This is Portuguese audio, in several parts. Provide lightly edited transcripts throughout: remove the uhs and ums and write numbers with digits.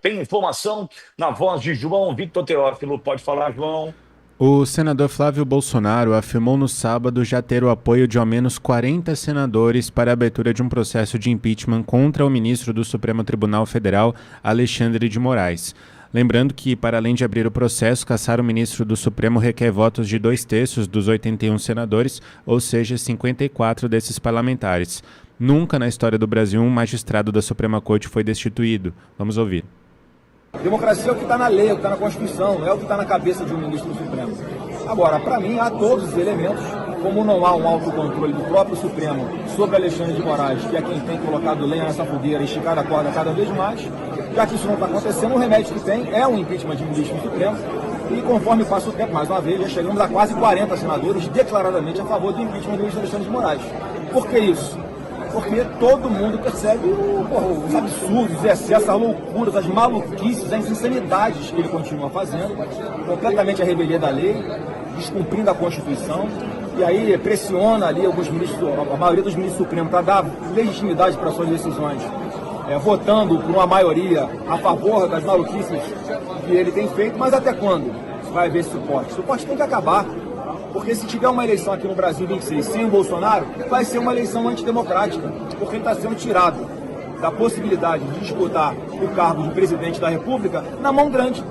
Tem informação na voz de João Victor Teófilo. Pode falar, João. O senador Flávio Bolsonaro afirmou no sábado já ter o apoio de ao menos 40 senadores para a abertura de um processo de impeachment contra o ministro do Supremo Tribunal Federal, Alexandre de Moraes. Lembrando que, para além de abrir o processo, caçar o ministro do Supremo requer votos de 2/3 dos 81 senadores, ou seja, 54 desses parlamentares. Nunca na história do Brasil um magistrado da Suprema Corte foi destituído. Vamos ouvir. Democracia é o que está na lei, é o que está na Constituição, não é o que está na cabeça de um ministro do Supremo. Agora, para mim, há todos os elementos, como não há um autocontrole do próprio Supremo sobre Alexandre de Moraes, que é quem tem colocado lenha nessa fogueira e esticado a corda cada vez mais, já que isso não está acontecendo, o remédio que tem é o impeachment de ministro do Supremo, e conforme passa o tempo, mais uma vez, já chegamos a quase 40 senadores declaradamente a favor do impeachment do ministro Alexandre de Moraes. Por que isso? Porque todo mundo percebe os absurdos, os excessos, as loucuras, as maluquices, as insanidades que ele continua fazendo, completamente a revelia da lei, descumprindo a Constituição, e aí pressiona ali alguns ministros, a maioria dos ministros supremos, para dar legitimidade para suas decisões, votando por uma maioria a favor das maluquices que ele tem feito, mas até quando vai haver esse suporte? O suporte tem que acabar. Porque se tiver uma eleição aqui no Brasil 26 sem o Bolsonaro, vai ser uma eleição antidemocrática, porque ele está sendo tirado da possibilidade de disputar o cargo de presidente da República na mão grande.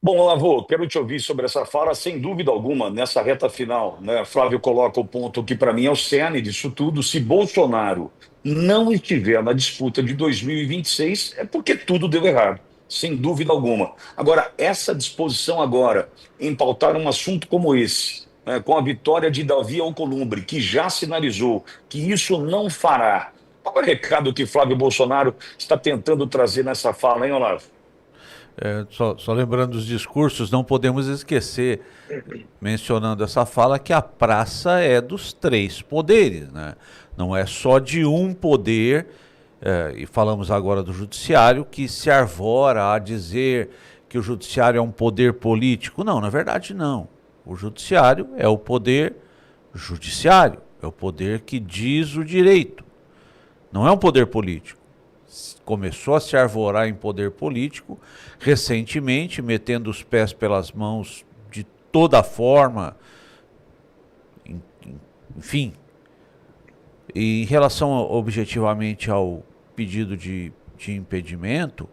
Bom, Lavô, quero te ouvir sobre essa fala, sem dúvida alguma, nessa reta final, né? Flávio coloca o ponto que, para mim, é o cerne disso tudo. Se Bolsonaro não estiver na disputa de 2026, é porque tudo deu errado, sem dúvida alguma. Agora, essa disposição agora em pautar um assunto como esse, né, com a vitória de Davi Alcolumbre, que já sinalizou que isso não fará, qual é o recado que Flávio Bolsonaro está tentando trazer nessa fala, hein, Olavo? Só lembrando os discursos, não podemos esquecer, mencionando essa fala, que a praça é dos três poderes, né? Não é só de um poder, e falamos agora do judiciário, que se arvora a dizer que o judiciário é um poder político. Não, na verdade não. O judiciário é o poder judiciário, é o poder que diz o direito. Não é um poder político. Começou a se arvorar em poder político recentemente, metendo os pés pelas mãos de toda forma, enfim. E em relação objetivamente ao pedido de impedimento,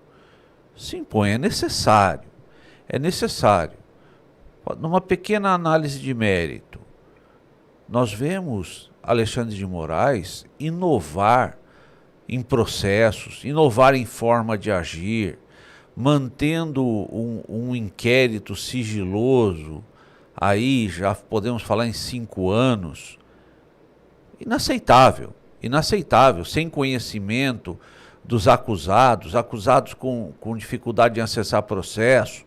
se impõe, é necessário. É necessário. Numa pequena análise de mérito, nós vemos Alexandre de Moraes inovar em processos, inovar em forma de agir, mantendo um inquérito sigiloso, aí já podemos falar em 5 anos, inaceitável, inaceitável, sem conhecimento dos acusados com dificuldade em acessar processo.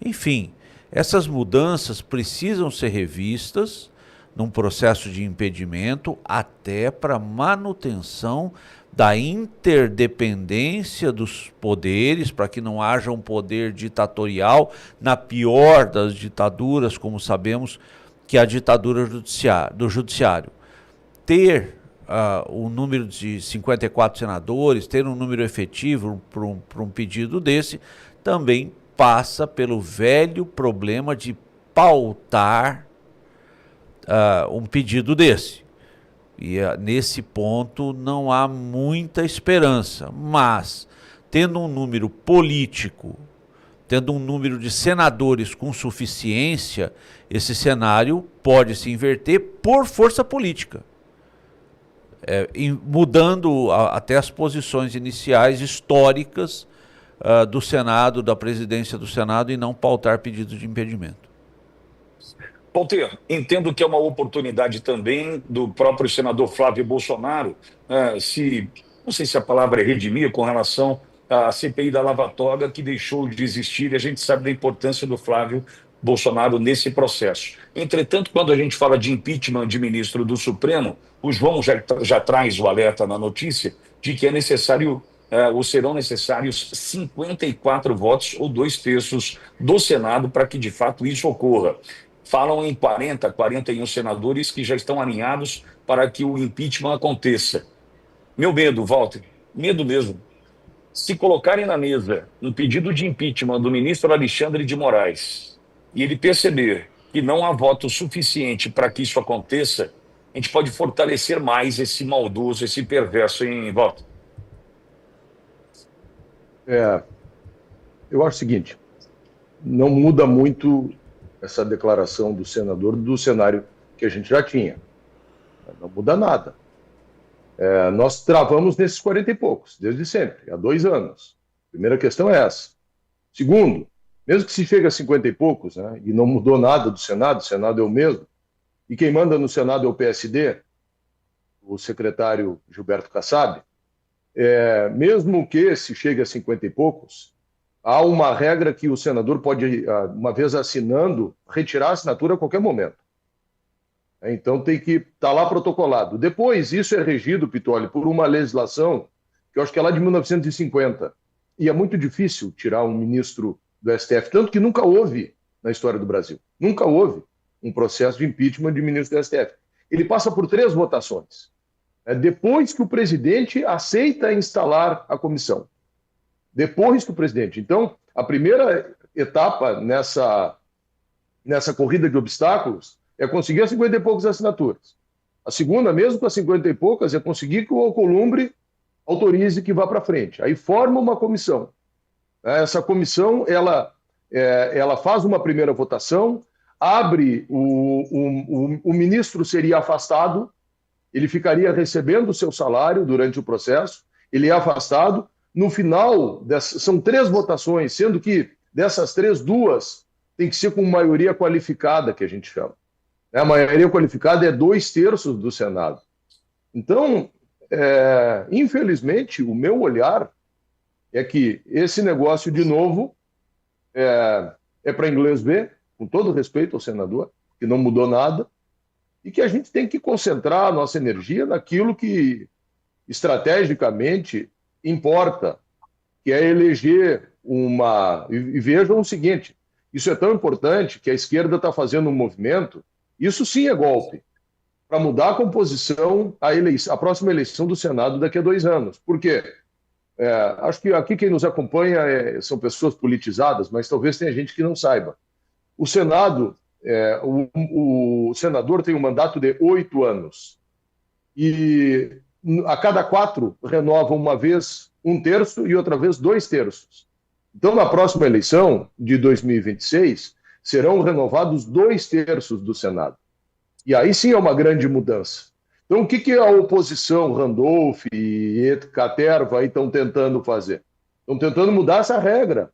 Enfim, essas mudanças precisam ser revistas num processo de impedimento até para manutenção da interdependência dos poderes, para que não haja um poder ditatorial, na pior das ditaduras, como sabemos, que é a ditadura do judiciário. Ter um número de 54 senadores, ter um número efetivo para um pedido desse, também passa pelo velho problema de pautar um pedido desse. E nesse ponto não há muita esperança, mas tendo um número político, tendo um número de senadores com suficiência, esse cenário pode se inverter por força política, mudando até as posições iniciais históricas do Senado, da presidência do Senado, e não pautar pedido de impedimento. Walter, entendo que é uma oportunidade também do próprio senador Flávio Bolsonaro, não sei se a palavra é redimir com relação à CPI da Lava Toga, que deixou de existir, e a gente sabe da importância do Flávio Bolsonaro nesse processo. Entretanto, quando a gente fala de impeachment de ministro do Supremo, o João já traz o alerta na notícia de que é necessário, ou serão necessários 54 votos ou 2/3 do Senado para que de fato isso ocorra. Falam em 41 senadores que já estão alinhados para que o impeachment aconteça. Meu medo, Walter, medo mesmo, Se colocarem na mesa um pedido de impeachment do ministro Alexandre de Moraes e ele perceber que não há voto suficiente para que isso aconteça, a gente pode fortalecer mais esse maldoso, esse perverso em voto. Eu acho o seguinte, não muda muito essa declaração do senador do cenário que a gente já tinha. Não muda nada. Nós travamos nesses 40 e poucos, desde sempre, há 2 anos. Primeira questão é essa. Segundo, mesmo que se chegue a 50 e poucos, né, e não mudou nada do Senado, o Senado é o mesmo, e quem manda no Senado é o PSD, o secretário Gilberto Kassab, mesmo que se chegue a 50 e poucos, há uma regra que o senador pode, uma vez assinando, retirar a assinatura a qualquer momento. Então tem que estar lá protocolado. Depois, isso é regido, Pitoli, por uma legislação que eu acho que é lá de 1950. E é muito difícil tirar um ministro do STF, tanto que nunca houve na história do Brasil. Nunca houve um processo de impeachment de ministro do STF. Ele passa por 3 votações. Depois que o presidente aceita instalar a comissão. Depois que o presidente. Então, a primeira etapa nessa corrida de obstáculos é conseguir as 50 e poucas assinaturas. A segunda, mesmo com as 50 e poucas, é conseguir que o Alcolumbre autorize que vá para frente. Aí forma uma comissão. Essa comissão, ela faz uma primeira votação, abre, o ministro seria afastado, ele ficaria recebendo o seu salário durante o processo, ele é afastado. No final, são 3 votações, sendo que dessas 3, 2 tem que ser com maioria qualificada, que a gente chama. A maioria qualificada é 2/3 do Senado. Então, infelizmente, o meu olhar é que esse negócio, de novo, é para inglês ver, com todo respeito ao senador, que não mudou nada, e que a gente tem que concentrar a nossa energia naquilo que estrategicamente importa, que é eleger uma... E vejam o seguinte, isso é tão importante que a esquerda está fazendo um movimento, isso sim é golpe, para mudar a composição, a próxima eleição do Senado daqui a 2 anos. Por quê? Acho que aqui quem nos acompanha são pessoas politizadas, mas talvez tenha gente que não saiba. O Senado, o senador tem um mandato de 8 anos. E a cada 4 renova uma vez 1/3 e outra vez 2/3. Então, na próxima eleição de 2026, serão renovados 2/3 do Senado. E aí sim é uma grande mudança. Então, o que a oposição, Randolph e Caterva, aí estão tentando fazer? Estão tentando mudar essa regra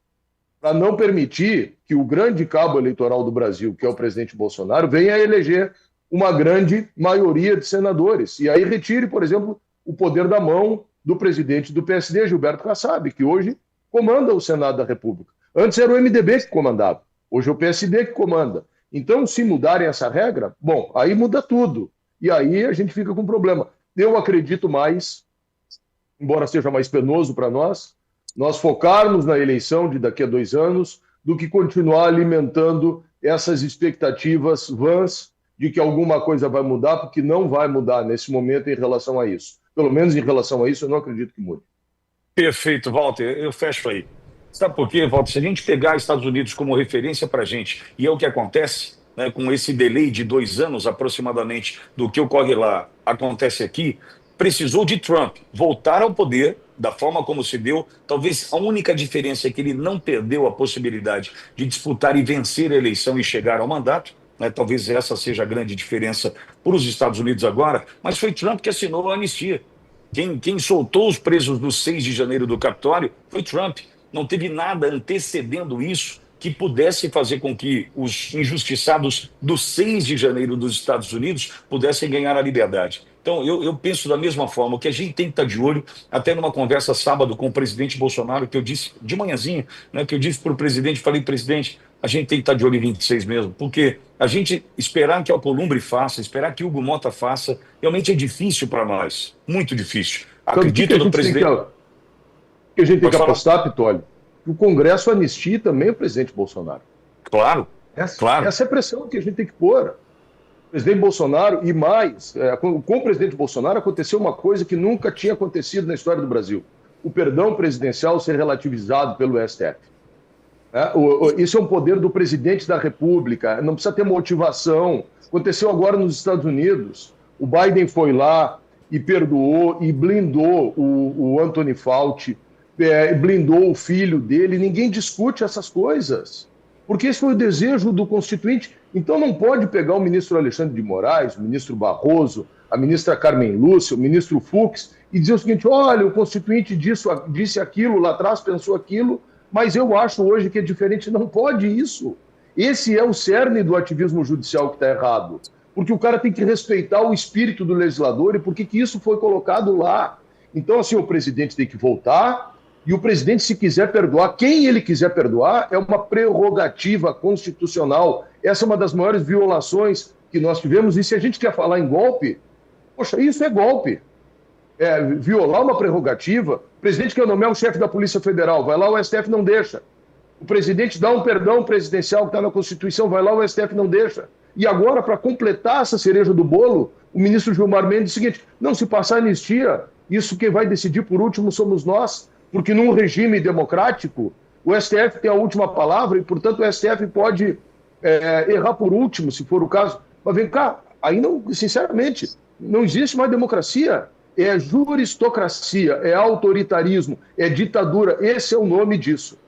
para não permitir que o grande cabo eleitoral do Brasil, que é o presidente Bolsonaro, venha a eleger uma grande maioria de senadores. E aí retire, por exemplo, o poder da mão do presidente do PSD, Gilberto Kassab, que hoje comanda o Senado da República. Antes era o MDB que comandava, hoje é o PSD que comanda. Então, se mudarem essa regra, bom, aí muda tudo. E aí a gente fica com problema. Eu acredito mais, embora seja mais penoso para nós focarmos na eleição de daqui a 2 anos, do que continuar alimentando essas expectativas vãs de que alguma coisa vai mudar, porque não vai mudar nesse momento em relação a isso. Pelo menos em relação a isso, eu não acredito que mude. Perfeito, Walter. Eu fecho aí. Sabe por quê, Walter? Se a gente pegar Estados Unidos como referência para a gente, e é o que acontece, né, com esse delay de 2 anos aproximadamente do que ocorre lá, acontece aqui, precisou de Trump voltar ao poder da forma como se deu. Talvez a única diferença é que ele não perdeu a possibilidade de disputar e vencer a eleição e chegar ao mandato. Talvez essa seja a grande diferença para os Estados Unidos agora, mas foi Trump que assinou a anistia. Quem soltou os presos do 6 de janeiro do Capitólio foi Trump. Não teve nada antecedendo isso que pudesse fazer com que os injustiçados do 6 de janeiro dos Estados Unidos pudessem ganhar a liberdade. Então, eu penso da mesma forma, o que a gente tem que estar de olho, até numa conversa sábado com o presidente Bolsonaro, que eu disse de manhãzinha, né, que eu disse para o presidente, falei, presidente, a gente tem que estar de olho em 26 mesmo, porque a gente esperar que Alcolumbre faça, esperar que Hugo Mota faça, realmente é difícil para nós, muito difícil. Acredito no presidente... O que a gente tem que apostar, Pitoli, que o Congresso anistie também o presidente Bolsonaro. Claro, claro. Essa é a pressão que a gente tem que pôr. O presidente Bolsonaro, e mais, com o presidente Bolsonaro aconteceu uma coisa que nunca tinha acontecido na história do Brasil. o perdão presidencial ser relativizado pelo STF. Isso é um poder do presidente da República, não precisa ter motivação. Aconteceu agora nos Estados Unidos. O Biden foi lá e perdoou e blindou o Anthony Fauci, blindou o filho dele. Ninguém discute essas coisas, porque esse foi o desejo do Constituinte. Então não pode pegar o ministro Alexandre de Moraes, o ministro Barroso, a ministra Carmen Lúcia, o ministro Fux, e dizer o seguinte: olha, o Constituinte disse aquilo, lá atrás pensou aquilo, mas eu acho hoje que é diferente. Não pode isso. Esse é o cerne do ativismo judicial que está errado. Porque o cara tem que respeitar o espírito do legislador e por que isso foi colocado lá. Então, assim, o presidente tem que voltar e o presidente, se quiser perdoar, quem ele quiser perdoar, é uma prerrogativa constitucional. Essa é uma das maiores violações que nós tivemos. E se a gente quer falar em golpe, poxa, isso é golpe. Violar uma prerrogativa. O presidente quer nomear o chefe da Polícia Federal, vai lá, o STF não deixa. O presidente dá um perdão presidencial que está na Constituição, vai lá, o STF não deixa. E agora, para completar essa cereja do bolo, o ministro Gilmar Mendes diz o seguinte: não, se passar anistia, isso quem vai decidir por último somos nós, porque num regime democrático, o STF tem a última palavra e, portanto, o STF pode errar por último, se for o caso. Mas vem cá, aí não, sinceramente, não existe mais democracia. É juristocracia, é autoritarismo, é ditadura. Esse é o nome disso.